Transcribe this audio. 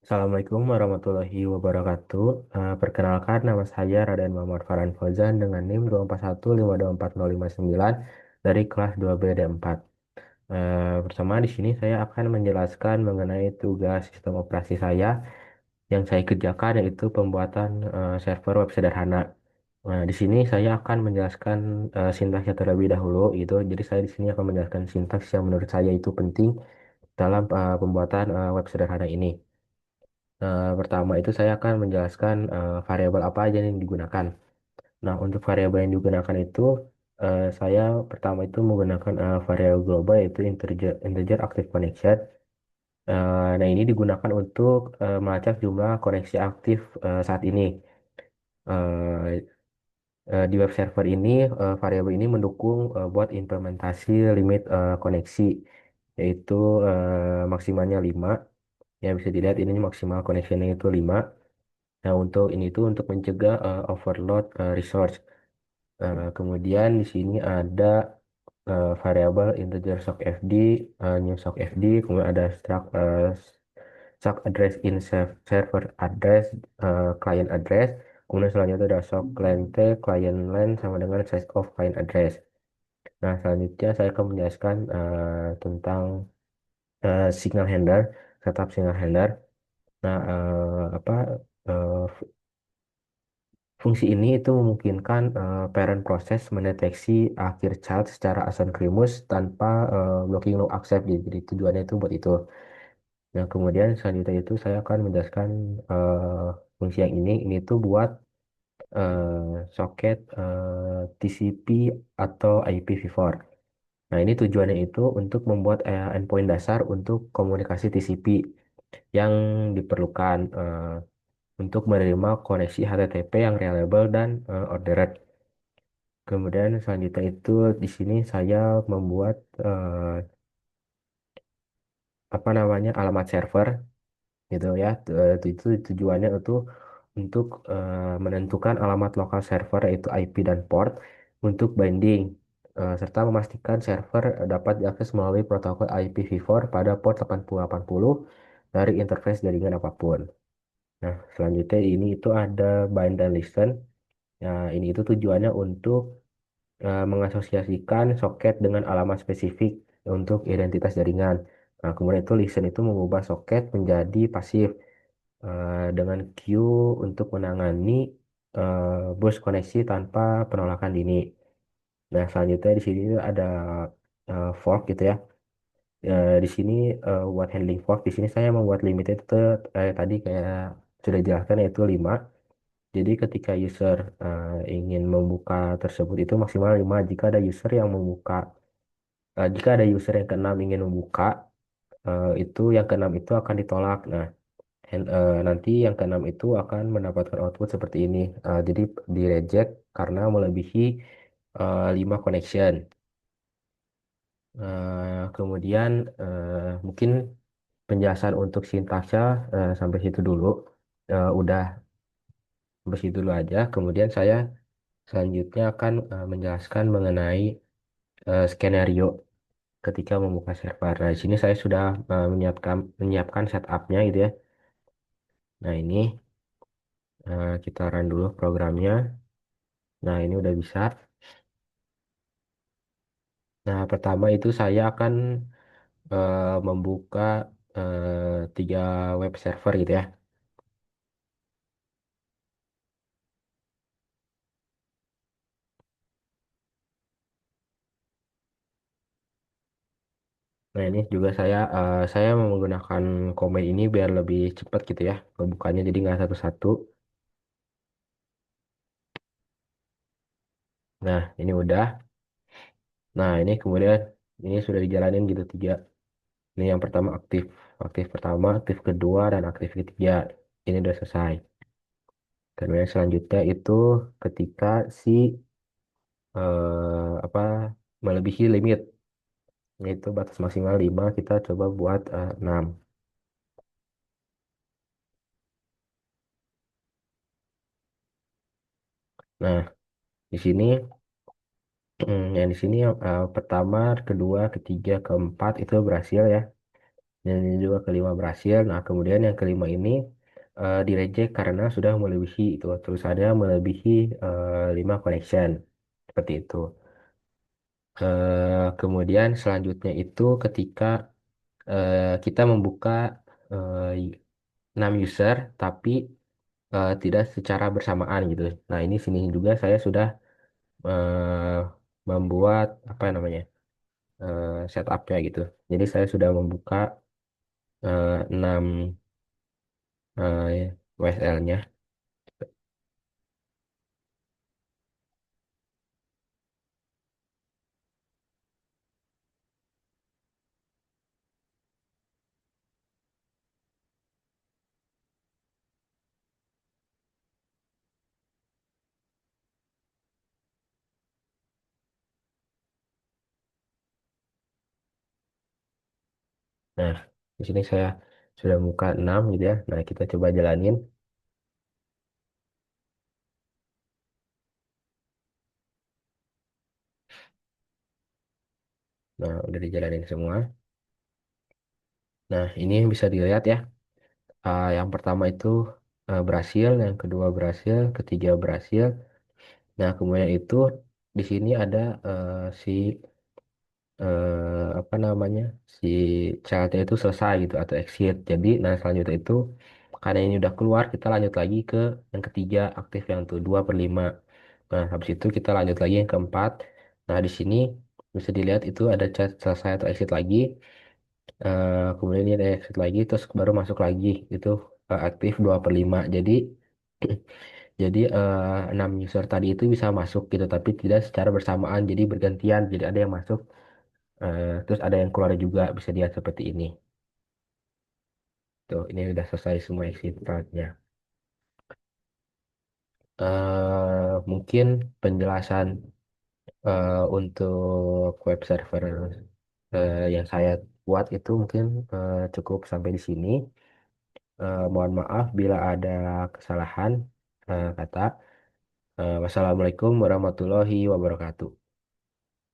Assalamualaikum warahmatullahi wabarakatuh. Perkenalkan, nama saya Raden Muhammad Farhan Fauzan dengan NIM 241524059 dari kelas 2B D4. Pertama di sini saya akan menjelaskan mengenai tugas sistem operasi saya yang saya kerjakan, yaitu pembuatan server web sederhana. Di sini saya akan menjelaskan sintaksnya terlebih dahulu gitu. Jadi saya di sini akan menjelaskan sintaks yang menurut saya itu penting dalam pembuatan web sederhana ini. Pertama itu saya akan menjelaskan variabel apa aja yang digunakan. Nah, untuk variabel yang digunakan itu saya pertama itu menggunakan variabel global, yaitu integer, integer active connection. Nah, ini digunakan untuk melacak jumlah koneksi aktif saat ini. Eh, di web server ini variabel ini mendukung buat implementasi limit koneksi, yaitu maksimalnya 5. Ya, bisa dilihat ini maksimal connectionnya itu 5. Nah, untuk ini tuh untuk mencegah overload resource. Kemudian di sini ada variabel integer sock fd, new sock fd, kemudian ada struct sock address in server address, client address, kemudian selanjutnya ada sock length, client length sama dengan size of client address. Nah, selanjutnya saya akan menjelaskan tentang signal handler, setup signal handler. Nah, eh, fungsi ini itu memungkinkan parent proses mendeteksi akhir child secara asynchronous tanpa blocking no accept. Jadi tujuannya itu buat itu. Nah, kemudian selanjutnya itu saya akan menjelaskan fungsi yang ini. Ini tuh buat soket TCP atau IPv4. Nah, ini tujuannya itu untuk membuat endpoint dasar untuk komunikasi TCP yang diperlukan untuk menerima koneksi HTTP yang reliable dan ordered. Kemudian selanjutnya itu di sini saya membuat apa namanya alamat server gitu ya. Itu tujuannya itu untuk menentukan alamat lokal server, yaitu IP dan port untuk binding, serta memastikan server dapat diakses melalui protokol IPv4 pada port 8080 dari interface jaringan apapun. Nah, selanjutnya ini itu ada bind dan listen. Nah, ini itu tujuannya untuk mengasosiasikan soket dengan alamat spesifik untuk identitas jaringan. Nah, kemudian itu listen itu mengubah soket menjadi pasif dengan queue untuk menangani burst koneksi tanpa penolakan dini. Nah, selanjutnya di sini ada fork gitu ya. Di sini buat handling fork, di sini saya membuat limitnya itu tadi kayak sudah dijelaskan, yaitu 5. Jadi ketika user ingin membuka tersebut itu maksimal 5. Jika ada user yang membuka, jika ada user yang keenam ingin membuka, itu yang keenam itu akan ditolak. Nah, nanti yang keenam itu akan mendapatkan output seperti ini. Jadi di reject karena melebihi 5 connection. Kemudian mungkin penjelasan untuk sintaksnya sampai situ dulu. Udah sampai situ dulu aja. Kemudian saya selanjutnya akan menjelaskan mengenai skenario ketika membuka server. Nah, di sini saya sudah menyiapkan setupnya gitu ya. Nah, ini kita run dulu programnya. Nah, ini udah bisa. Nah, pertama itu saya akan membuka 3 web server gitu ya. Nah, ini juga saya mau menggunakan command ini biar lebih cepat gitu ya ngebukanya, jadi nggak satu-satu. Nah, ini udah. Nah, ini kemudian ini sudah dijalanin gitu 3. Ini yang pertama aktif, aktif pertama, aktif kedua, dan aktif ketiga. Ini udah selesai. Kemudian selanjutnya itu ketika si apa melebihi limit, yaitu batas maksimal 5, kita coba buat 6. Nah, di sini yang di sini yang pertama, kedua, ketiga, keempat itu berhasil ya. dan ini juga kelima berhasil. Nah, kemudian yang kelima ini di reject karena sudah melebihi itu, terus ada melebihi 5 connection seperti itu. Kemudian selanjutnya itu ketika kita membuka eh, 6 user tapi tidak secara bersamaan gitu. Nah, ini sini juga saya sudah eh, membuat apa namanya setupnya gitu. Jadi saya sudah membuka 6 WSL-nya. Nah, di sini saya sudah buka 6 gitu ya. Nah, kita coba jalanin. Nah, udah dijalanin semua. Nah, ini yang bisa dilihat ya. Yang pertama itu berhasil, yang kedua berhasil, ketiga berhasil. Nah, kemudian itu di sini ada si apa namanya si childnya itu selesai gitu atau exit. Jadi, nah selanjutnya itu karena ini udah keluar, kita lanjut lagi ke yang ketiga aktif yang tuh 2/5. Nah, habis itu kita lanjut lagi yang keempat. Nah, di sini bisa dilihat itu ada chat selesai atau exit lagi. Kemudian ini ada exit lagi, terus baru masuk lagi itu aktif 2/5. Jadi 6 user tadi itu bisa masuk gitu, tapi tidak secara bersamaan. Jadi bergantian. Jadi ada yang masuk, terus ada yang keluar juga. Bisa dilihat seperti ini. Tuh, ini udah selesai semua exit route-nya. Mungkin penjelasan untuk web server yang saya buat itu mungkin cukup sampai di sini. Mohon maaf bila ada kesalahan kata. Wassalamualaikum warahmatullahi wabarakatuh.